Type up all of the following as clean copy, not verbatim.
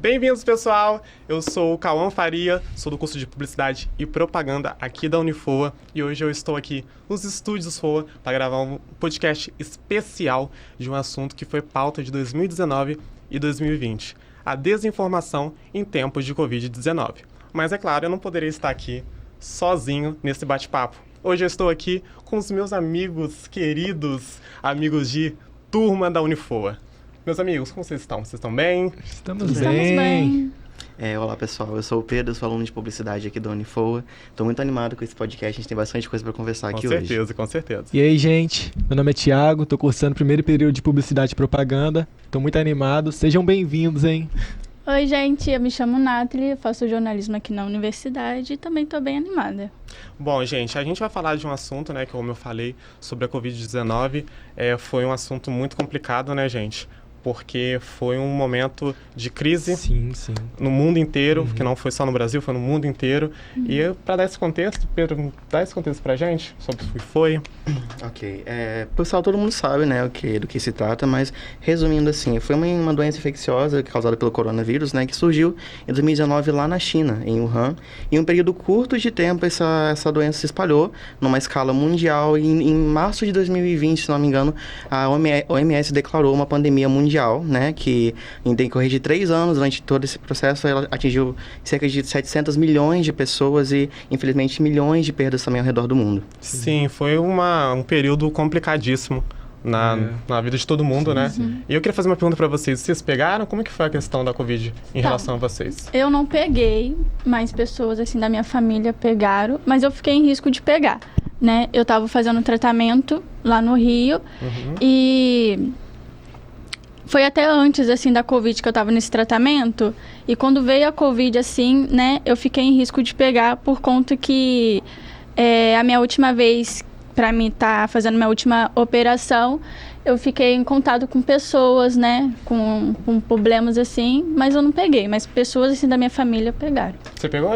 Bem-vindos, pessoal! Eu sou o Cauã Faria, sou do curso de Publicidade e Propaganda aqui da Unifoa e hoje eu estou aqui nos estúdios FOA para gravar um podcast especial de um assunto que foi pauta de 2019 e 2020, a desinformação em tempos de Covid-19. Mas é claro, eu não poderia estar aqui sozinho nesse bate-papo. Hoje eu estou aqui com os meus amigos queridos, amigos de turma da Unifoa. Meus amigos, como vocês estão? Vocês estão bem? Estamos bem. Olá, pessoal. Eu sou o Pedro, sou aluno de Publicidade aqui da Unifoa. Estou muito animado com esse podcast, a gente tem bastante coisa para conversar aqui hoje. Com certeza. E aí, gente? Meu nome é Thiago, estou cursando o primeiro período de Publicidade e Propaganda. Estou muito animado. Sejam bem-vindos, hein? Oi, gente. Eu me chamo Nathalie, faço jornalismo aqui na universidade e também estou bem animada. Bom, gente, a gente vai falar de um assunto, né, que como eu falei, sobre a Covid-19. Foi um assunto muito complicado, né, gente? Porque foi um momento de crise no mundo inteiro, que não foi só no Brasil, foi no mundo inteiro. E para dar esse contexto, Pedro, dá esse contexto pra gente sobre o que foi. Ok. Pessoal, todo mundo sabe, né, do que se trata, mas resumindo assim, foi uma doença infecciosa causada pelo coronavírus, né, que surgiu em 2019 lá na China, em Wuhan. Em um período curto de tempo, essa doença se espalhou numa escala mundial e em março de 2020, se não me engano, a OMS declarou uma pandemia mundial, né, que em decorrer de 3 anos, durante todo esse processo, ela atingiu cerca de 700 milhões de pessoas e, infelizmente, milhões de perdas também ao redor do mundo. Sim, foi um período complicadíssimo na vida de todo mundo, né? E eu queria fazer uma pergunta para vocês. Vocês pegaram? Como é que foi a questão da Covid em relação a vocês? Eu não peguei, mas pessoas assim da minha família pegaram, mas eu fiquei em risco de pegar, né? Eu tava fazendo tratamento lá no Rio e foi até antes, assim, da Covid que eu tava nesse tratamento. E quando veio a Covid, assim, né, eu fiquei em risco de pegar por conta que a minha última vez, pra mim tá fazendo minha última operação, eu fiquei em contato com pessoas, né, com problemas, assim, mas eu não peguei. Mas pessoas, assim, da minha família pegaram. Você pegou,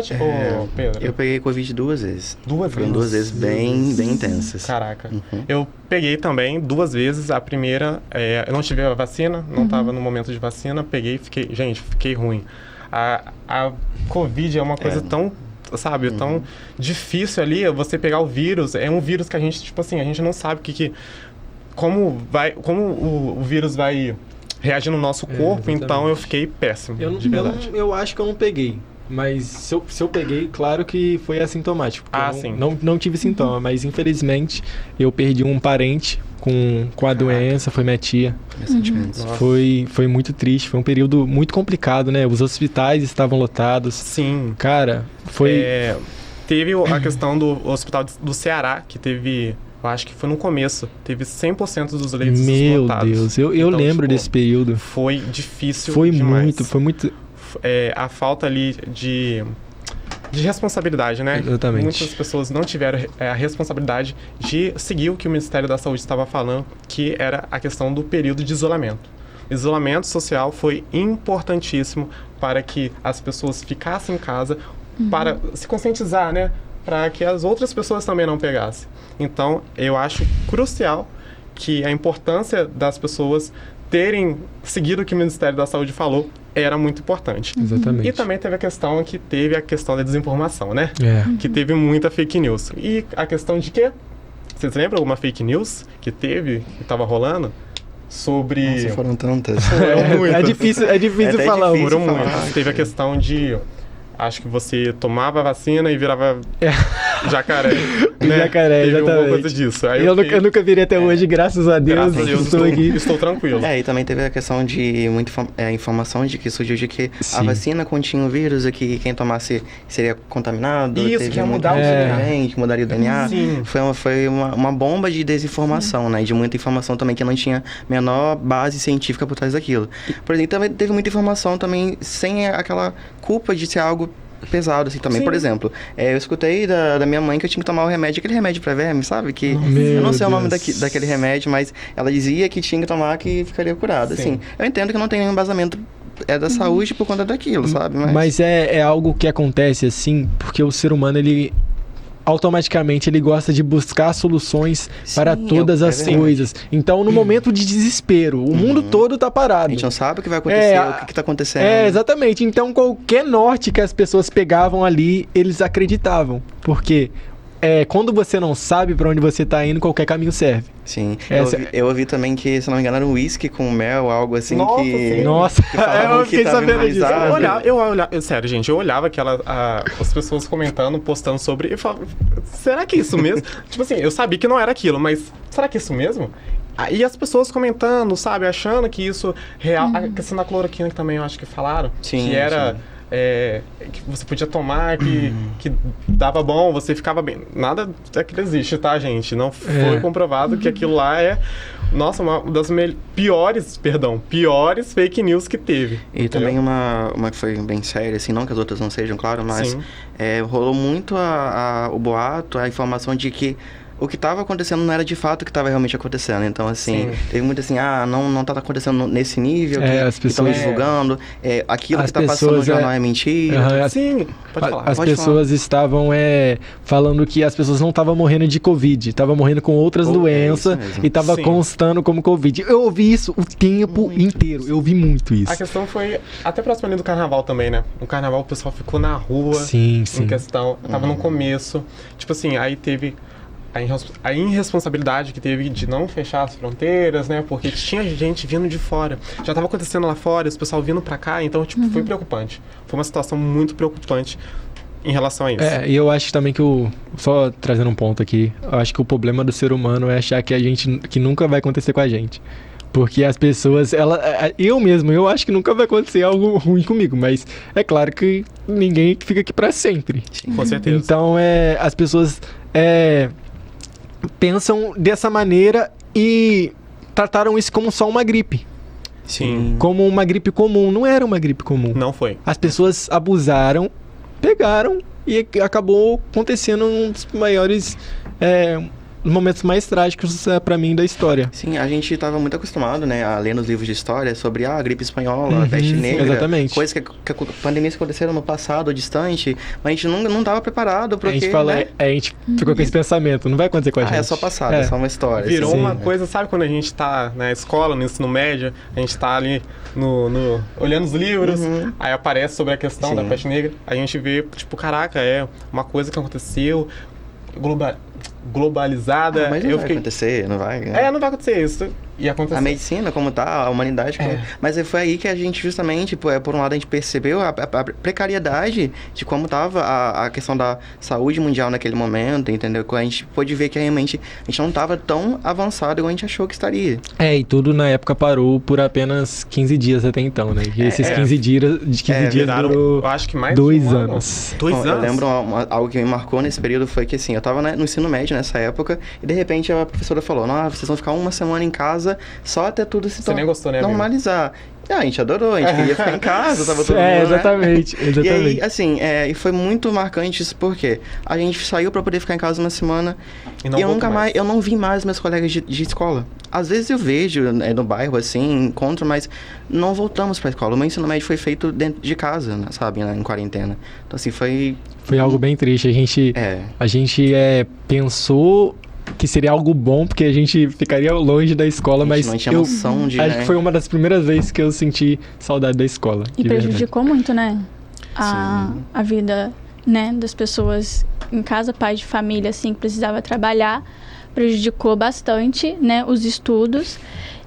Pedro? Eu peguei Covid 2 vezes. 2 vezes? Foram 2 vezes bem intensas. Caraca. Eu peguei também 2 vezes. A primeira, eu não tive a vacina, não estava no momento de vacina. Peguei e fiquei ruim. A Covid é uma coisa tão, sabe, tão difícil ali. Você pegar o vírus, é um vírus que a gente, tipo assim, a gente não sabe como o vírus vai reagir no nosso corpo, então eu fiquei péssimo, de verdade. Eu acho que eu não peguei, mas se eu peguei, claro que foi assintomático. Sim. Não tive sintoma, mas infelizmente eu perdi um parente com a doença, foi minha tia. Foi muito triste, foi um período muito complicado, né? Os hospitais estavam lotados. Sim. Cara, foi... Teve a questão do hospital do Ceará, que teve... Eu acho que foi no começo. Teve 100% dos leitos esgotados. Meu Deus, eu lembro desse período. Foi difícil demais. Foi muito... a falta ali de responsabilidade, né? Exatamente. Muitas pessoas não tiveram a responsabilidade de seguir o que o Ministério da Saúde estava falando, que era a questão do período de isolamento. O isolamento social foi importantíssimo para que as pessoas ficassem em casa, para se conscientizar, né? Para que as outras pessoas também não pegassem. Então, eu acho crucial que a importância das pessoas terem seguido o que o Ministério da Saúde falou era muito importante. Exatamente. E também teve a questão da desinformação, né? Que teve muita fake news. E a questão de quê? Vocês lembram alguma fake news que estava rolando? Sobre... Nossa, foram tantas. É difícil falar. Foram muitas. Teve a questão de... Acho que você tomava a vacina e virava jacaré. Né? Jacaré, teve exatamente. alguma coisa disso. Aí eu nunca virei até hoje, graças a Deus. Graças a Deus, estou aqui. Estou tranquilo. E também teve a questão de muita informação de que surgiu de que a vacina continha o vírus e que quem tomasse seria contaminado. Isso, que ia mudar o DNA. Que mudaria o DNA. Sim. Foi uma bomba de desinformação, né? E de muita informação também que não tinha menor base científica por trás daquilo. Por exemplo, também teve muita informação também sem aquela culpa de ser algo pesado, assim, também. Sim. Por exemplo, eu escutei da minha mãe que eu tinha que tomar aquele remédio pra verme, sabe? Que eu não sei o nome daquele remédio, mas ela dizia que tinha que tomar que ficaria curado. Sim. Assim, eu entendo que não tem nenhum embasamento da saúde por conta daquilo, sabe? Mas é algo que acontece, assim, porque o ser humano, ele automaticamente ele gosta de buscar soluções para todas as verdade. coisas. Então, no momento de desespero, o mundo todo tá parado. A gente não sabe o que vai acontecer, o que tá acontecendo. Exatamente. Então, qualquer norte que as pessoas pegavam ali, eles acreditavam. Porque quando você não sabe para onde você tá indo, qualquer caminho serve. Sim. Eu ouvi também que, se não me engano, era um whisky com mel, algo assim. Nossa, que... sim. Nossa, que falavam eu fiquei tava sabendo disso. imunizado. Sério, gente, eu olhava as pessoas comentando, postando sobre, e falava, será que é isso mesmo? Tipo assim, eu sabia que não era aquilo, mas será que é isso mesmo? E as pessoas comentando, sabe, achando que isso real. A questão da cloroquina que também eu acho que falaram, Sim, que era. sim. Que você podia tomar, que dava bom, você ficava bem. Nada daquilo existe, tá, gente? Não foi comprovado que aquilo lá é, nossa, uma das piores fake news que teve. E entendeu? também uma que foi bem séria, assim, não que as outras não sejam, claro, mas Sim. Rolou muito o boato, a informação de que o que estava acontecendo não era de fato o que estava realmente acontecendo. Então, assim, teve muito assim, não tá acontecendo nesse nível que as pessoas estão divulgando, aquilo que tá passando no jornal é mentira. Sim, pode falar. As pessoas estavam falando que as pessoas não estavam morrendo de Covid, estavam morrendo com outras doenças e estava constando como Covid. Eu ouvi isso o tempo inteiro, eu ouvi muito isso. A questão foi até próximo ali do carnaval também, né? No carnaval o pessoal ficou na rua. Sim. Em questão, tava no começo. Tipo assim, aí teve a irresponsabilidade que teve de não fechar as fronteiras, né? Porque tinha gente vindo de fora. Já estava acontecendo lá fora, o pessoal vindo para cá, então, tipo, foi preocupante. Foi uma situação muito preocupante em relação a isso. E eu acho também que só trazendo um ponto aqui, eu acho que o problema do ser humano é achar que nunca vai acontecer com a gente. Porque as pessoas, eu acho que nunca vai acontecer algo ruim comigo, mas é claro que ninguém fica aqui para sempre. Sim, com certeza. Então, as pessoas pensam dessa maneira e trataram isso como só uma gripe. Sim. Como uma gripe comum. Não era uma gripe comum. Não foi. As pessoas abusaram, pegaram e acabou acontecendo um dos maiores momentos mais trágicos pra mim da história. Sim, a gente estava muito acostumado, né, a ler nos livros de história sobre a gripe espanhola, a peste negra. Exatamente. Coisas que pandemias que aconteceram no passado, distante, mas a gente não estava preparado porque, a gente fala, né? a gente ficou com esse pensamento, não vai acontecer com a gente. É só passado, é só uma história. Virou assim, uma né? coisa, sabe quando a gente tá na escola, no ensino médio, a gente tá ali olhando os livros, aí aparece sobre a questão da peste negra, a gente vê, tipo, caraca, é uma coisa que aconteceu, globalizada. Mas não vai acontecer, não vai, né? Não vai acontecer isso. E aconteceu. A medicina, como tá, a humanidade... Mas foi aí que a gente, justamente, por um lado, a gente percebeu a precariedade de como tava a questão da saúde mundial naquele momento, entendeu? A gente pôde ver que, realmente, a gente não tava tão avançado igual a gente achou que estaria. E tudo, na época, parou por apenas 15 dias até então, né? E esses 15 dias durou, eu acho que mais 2 anos. 2 anos? Eu lembro algo que me marcou nesse período foi que, assim, eu tava no ensino médio nessa época e, de repente, a professora falou, vocês vão ficar uma semana em casa só até tudo se nem gostou, né, normalizar. A gente adorou, a gente queria ficar em casa, tava todo mundo, exatamente, né? E aí, assim, e foi muito marcante isso, porque a gente saiu pra poder ficar em casa uma semana e eu não vi mais meus colegas de escola. Às vezes eu vejo no bairro, assim, encontro, mas não voltamos pra escola. O meu ensino médio foi feito dentro de casa, né, sabe, em quarentena. Então, assim, foi algo bem triste. A gente pensou que seria algo bom, porque a gente ficaria longe da escola, mas não tinha noção de, acho que foi uma das primeiras vezes que eu senti saudade da escola. E prejudicou muito, né? A vida, né, das pessoas em casa, pais de família, assim, que precisava trabalhar, prejudicou bastante, né, os estudos.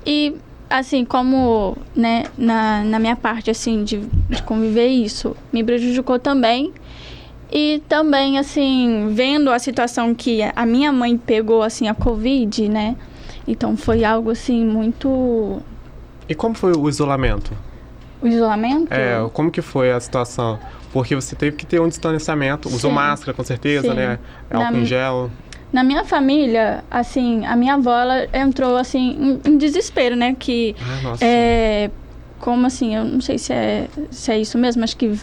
E, assim, como, né, na minha parte, assim, de conviver isso, me prejudicou também. E também, assim, vendo a situação que a minha mãe pegou, assim, a Covid, né? Então, foi algo, assim, muito... E como foi o isolamento? O isolamento? Como que foi a situação? Porque você teve que ter um distanciamento, usou máscara, com certeza, né? Álcool em gel. Na minha família, assim, a minha avó, ela entrou, assim, em desespero, né? Que, nossa. Como, assim, eu não sei se é isso mesmo, acho que...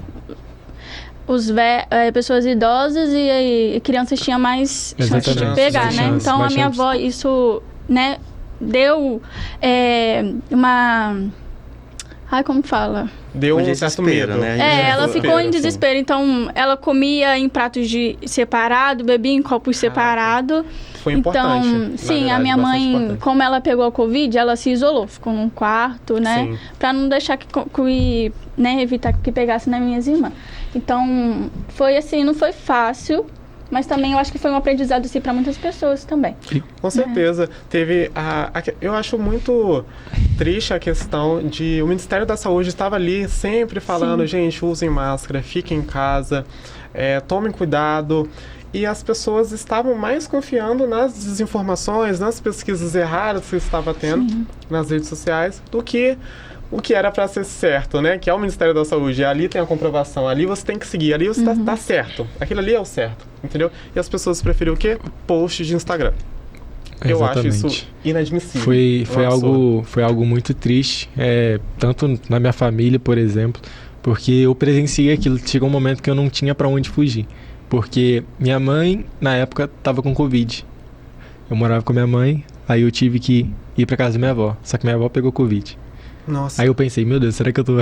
pessoas idosas e crianças tinham mais chance de pegar, né? Então, a minha avó, isso, né, deu Ai, como fala? Deu um certo medo. né? Ela ficou em desespero. Então, ela comia em pratos separado, bebia em copos separados. Foi importante. Então, sim, a minha mãe, como ela pegou a Covid, ela se isolou. Ficou num quarto, né? Sim. Pra não deixar né, evitar que pegasse nas minhas irmãs. Então, foi assim, não foi fácil. Mas também eu acho que foi um aprendizado assim, para muitas pessoas também. Com certeza. Teve eu acho muito triste a questão de o Ministério da Saúde estava ali sempre falando, gente, usem máscara, fiquem em casa, tomem cuidado. E as pessoas estavam mais confiando nas desinformações, nas pesquisas erradas que estava tendo nas redes sociais, do que o que era para ser certo, né? Que é o Ministério da Saúde. Ali tem a comprovação, ali você tem que seguir, ali você tá certo. Aquilo ali é o certo, entendeu? E as pessoas preferiram o quê? Posts de Instagram. Eu acho isso inadmissível. Foi algo muito triste, tanto na minha família, por exemplo, porque eu presenciei aquilo. Chegou um momento que eu não tinha para onde fugir, porque minha mãe, na época, estava com Covid. Eu morava com minha mãe, aí eu tive que ir para casa da minha avó, só que minha avó pegou Covid. Nossa. Aí eu pensei, meu Deus, será que eu tô...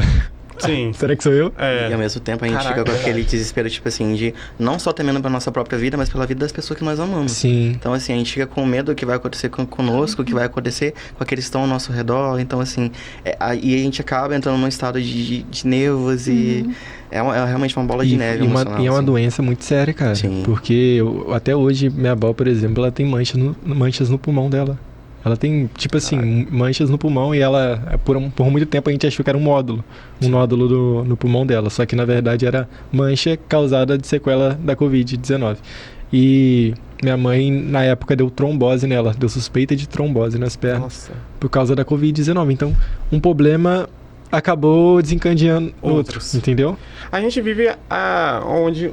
Sim. Será que sou eu? E ao mesmo tempo a gente fica com aquele desespero, tipo assim, de não só temendo pra nossa própria vida, mas pela vida das pessoas que nós amamos. Sim. Então, assim, a gente fica com medo do que vai acontecer conosco, o que vai acontecer com aqueles que estão ao nosso redor. Então, assim, e a gente acaba entrando num estado de nervos e é realmente uma bola de neve emocional. E é uma doença muito séria, cara. Sim. Porque até hoje, minha avó, por exemplo, ela tem manchas no pulmão dela. Ela tem, tipo assim, manchas no pulmão e ela, por muito tempo a gente achou que era um nódulo no pulmão dela. Só que, na verdade, era mancha causada de sequela da Covid-19. E minha mãe, na época, deu trombose nela, deu suspeita de trombose nas pernas. Por causa da Covid-19. Então, um problema acabou desencadeando outros, entendeu? A gente vive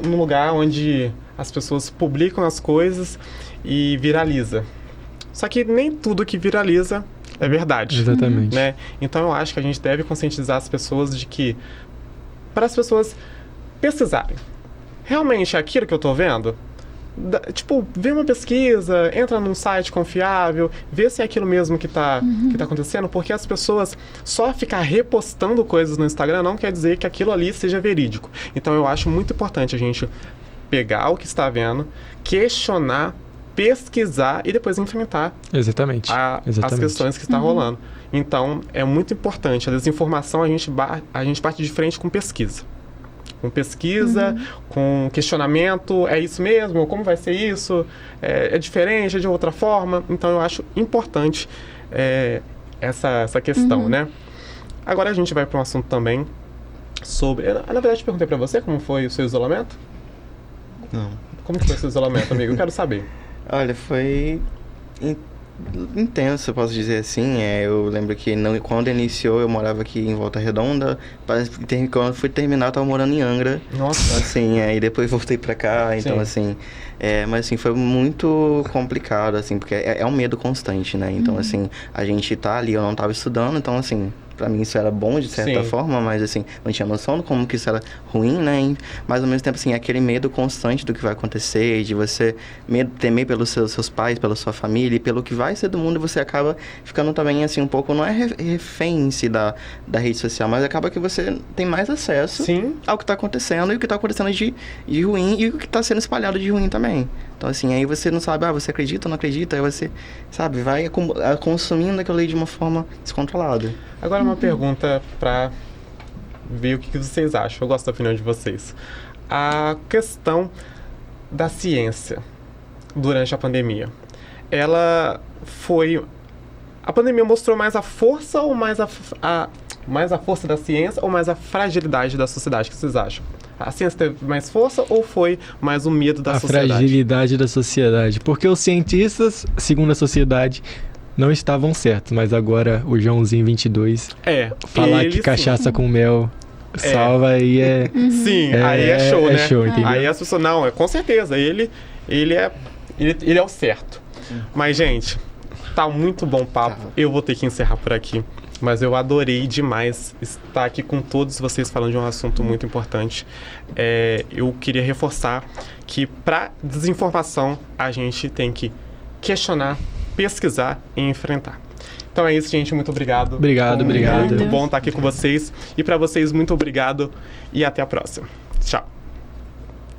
num lugar onde as pessoas publicam as coisas e viraliza. Só que nem tudo que viraliza é verdade. Exatamente. Né? Então eu acho que a gente deve conscientizar as pessoas de que, para as pessoas pesquisarem, realmente é aquilo que eu tô vendo? Vê uma pesquisa, entra num site confiável, vê se é aquilo mesmo que tá acontecendo, porque as pessoas só ficar repostando coisas no Instagram não quer dizer que aquilo ali seja verídico. Então eu acho muito importante a gente pegar o que está vendo, questionar, pesquisar e depois enfrentar as questões que estão rolando. Então, é muito importante. A desinformação, a gente parte de frente com pesquisa. Com pesquisa, com questionamento, é isso mesmo? Como vai ser isso? É diferente? É de outra forma? Então, eu acho importante essa questão, né? Agora, a gente vai para um assunto também sobre... Na verdade, eu perguntei para você como foi o seu isolamento? Não. Como foi o seu isolamento, amigo? Eu quero saber. Olha, foi intenso, eu posso dizer assim. Eu lembro que quando iniciou, eu morava aqui em Volta Redonda. Quando fui terminar, eu tava morando em Angra. Nossa! Assim, aí depois voltei pra cá. Então, assim... mas, assim, foi muito complicado, assim, porque é um medo constante, né? Então, assim, a gente tá ali, eu não tava estudando, então, assim... Pra mim isso era bom de certa forma, mas assim, não tinha noção de como que isso era ruim, né? Mas ao mesmo tempo, assim, aquele medo constante do que vai acontecer, de você temer pelos seus pais, pela sua família e pelo que vai ser do mundo, e você acaba ficando também, assim, um pouco, não é refém em si da rede social, mas acaba que você tem mais acesso ao que tá acontecendo e o que tá acontecendo de ruim e o que tá sendo espalhado de ruim também. Então, assim, aí você não sabe, você acredita ou não acredita, aí você, sabe, vai consumindo aquilo ali de uma forma descontrolada. Agora uma pergunta para ver o que vocês acham. Eu gosto da opinião de vocês. A questão da ciência durante a pandemia. A pandemia mostrou mais a força ou mais a força da ciência ou mais a fragilidade da sociedade? O que vocês acham? A ciência teve mais força ou foi mais o medo da sociedade? A fragilidade da sociedade. Porque os cientistas, segundo a sociedade, não estavam certos. Mas agora o Joãozinho 22 falar que cachaça com mel salva aí Sim, aí é show, né? Show, entendeu? Aí as pessoas, não, com certeza, ele é o certo. Mas, gente, tá muito bom o papo. Eu vou ter que encerrar por aqui. Mas eu adorei demais estar aqui com todos vocês falando de um assunto muito importante. Eu queria reforçar que para desinformação a gente tem que questionar, pesquisar e enfrentar. Então é isso, gente. Muito obrigado. Obrigado. Muito bom estar aqui com vocês. E para vocês, muito obrigado. E até a próxima. Tchau.